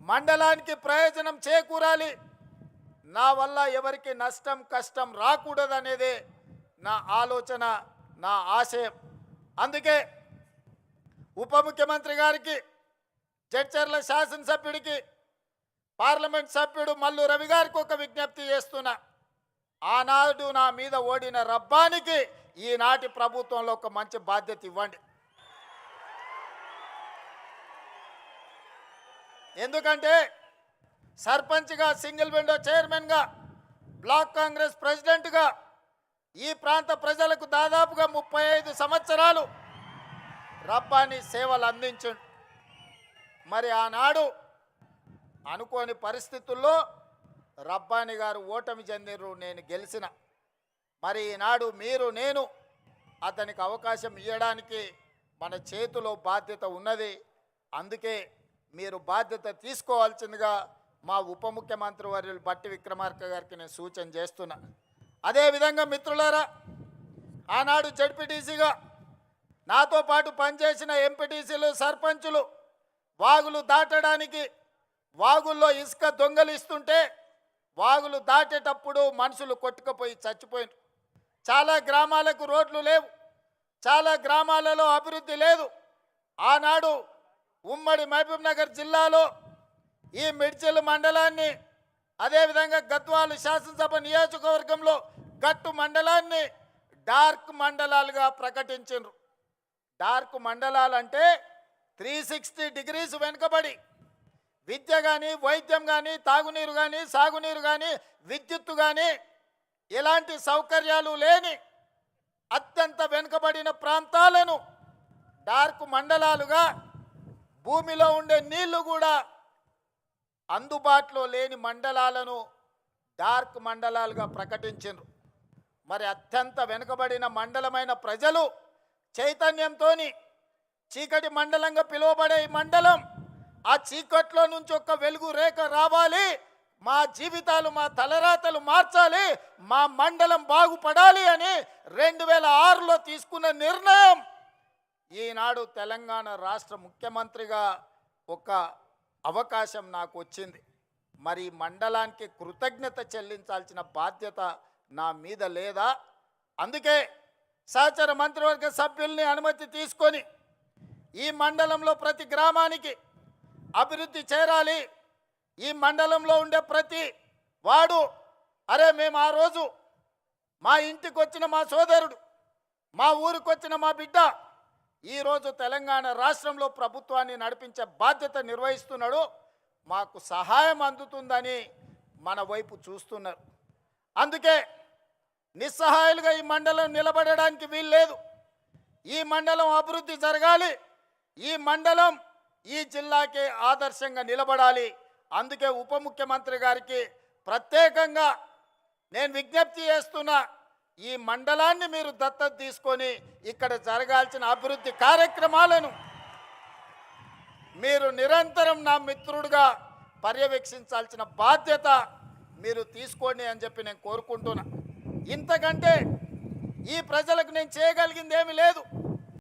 మండలానికి ప్రయోజనం చేకూరాలి, నా వల్ల ఎవరికి నష్టం కష్టం రాకూడదనేదే నా ఆలోచన, నా ఆశయం. అందుకే ఉప ముఖ్యమంత్రి గారికి, జడ్చర్ల శాసనసభ్యుడికి, పార్లమెంట్ సభ్యుడు మల్లు రవి గారికి ఒక విజ్ఞప్తి చేస్తున్నా. ఆనాడు నా మీద ఓడిన రబ్బానికి ఈనాటి ప్రభుత్వంలో ఒక మంచి బాధ్యత ఇవ్వండి. ఎందుకంటే సర్పంచ్గా, సింగిల్ విండో చైర్మన్గా, బ్లాక్ కాంగ్రెస్ ప్రెసిడెంట్గా ఈ ప్రాంత ప్రజలకు దాదాపుగా 35 సంవత్సరాలు రబ్బాని సేవలు అందించండి. మరి ఆనాడు అనుకోని పరిస్థితుల్లో రబ్బాని గారు ఓటమి చెందిరు, నేను గెలిచిన. మరి ఈనాడు మీరు నేను అతనికి అవకాశం ఇవ్వడానికి మన చేతిలో బాధ్యత ఉన్నది. అందుకే మీరు బాధ్యత తీసుకోవాల్సిందిగా మా ఉప ముఖ్యమంత్రి వర్యులు బట్టి విక్రమార్క గారికి నేను సూచన చేస్తున్నా. అదేవిధంగా మిత్రులారా, ఆనాడు జడ్పీటీసీగా నాతో పాటు పనిచేసిన ఎంపీటీసీలు, సర్పంచులు వాగులు దాటడానికి, వాగుల్లో ఇసుక దొంగలిస్తుంటే వాగులు దాటేటప్పుడు మనుషులు కొట్టుకుపోయి చచ్చిపోయారు. చాలా గ్రామాలకు రోడ్లు లేవు, చాలా గ్రామాలలో అభివృద్ధి లేదు. ఆనాడు ఉమ్మడి మహబూబ్ నగర్ జిల్లాలో ఈ మిడ్చల్ మండలాన్ని, అదేవిధంగా గద్వాల శాసనసభ నియోజకవర్గంలో గట్టు మండలాన్ని డార్క్ మండలాలుగా ప్రకటించారు. డార్క్ మండలాలంటే 360 డిగ్రీస్ వెనుకబడి విద్య కానీ, వైద్యం కానీ, తాగునీరు కానీ, సాగునీరు కానీ, విద్యుత్తు కానీ ఎలాంటి సౌకర్యాలు లేని అత్యంత వెనుకబడిన ప్రాంతాలను డార్క్ మండలాలుగా, భూమిలో ఉండే నీళ్లు కూడా అందుబాటులో లేని మండలాలను డార్క్ మండలాలుగా ప్రకటించారు. మరి అత్యంత వెనుకబడిన మండలమైన ప్రజలు చైతన్యంతో చీకటి మండలంగా పిలువబడే ఈ మండలం, ఆ చీకట్లో నుంచి ఒక వెలుగు రేఖ రావాలి, మా జీవితాలు, మా తలరాతలు మార్చాలి, మా మండలం బాగుపడాలి అని 2006లో తీసుకున్న నిర్ణయం ఈనాడు తెలంగాణ రాష్ట్ర ముఖ్యమంత్రిగా ఒక అవకాశం నాకు వచ్చింది. మరి మండలానికి కృతజ్ఞత చెల్లించాల్సిన బాధ్యత నా మీద లేదా? అందుకే సహచర మంత్రివర్గ సభ్యుల్ని అనుమతి తీసుకొని ఈ మండలంలో ప్రతి గ్రామానికి అభివృద్ధి చేరాలి. ఈ మండలంలో ఉండే ప్రతి వాడు, అరే మేము ఆ రోజు మా ఇంటికి వచ్చిన మా సోదరుడు, మా ఊరికి వచ్చిన మా బిడ్డ ఈరోజు తెలంగాణ రాష్ట్రంలో ప్రభుత్వాన్ని నడిపించే బాధ్యత నిర్వహిస్తున్నాడు, మాకు సహాయం అందుతుందని మన వైపు చూస్తున్నారు. అందుకే నిస్సహాయాలుగా ఈ మండలం నిలబడడానికి వీల్లేదు. ఈ మండలం అభివృద్ధి జరగాలి, ఈ మండలం ఈ జిల్లాకే ఆదర్శంగా నిలబడాలి. అందుకే ఉప ముఖ్యమంత్రి గారికి ప్రత్యేకంగా నేను విజ్ఞప్తి చేస్తున్నా, ఈ మండలాన్ని మీరు దత్తత తీసుకొని ఇక్కడ జరగాల్సిన అభివృద్ధి కార్యక్రమాలను మీరు నిరంతరం నా మిత్రుడిగా పర్యవేక్షించాల్సిన బాధ్యత మీరు తీసుకోండి అని చెప్పి నేను కోరుకుంటున్నా. ఇంతకంటే ఈ ప్రజలకు నేను చేయగలిగింది ఏమీ లేదు.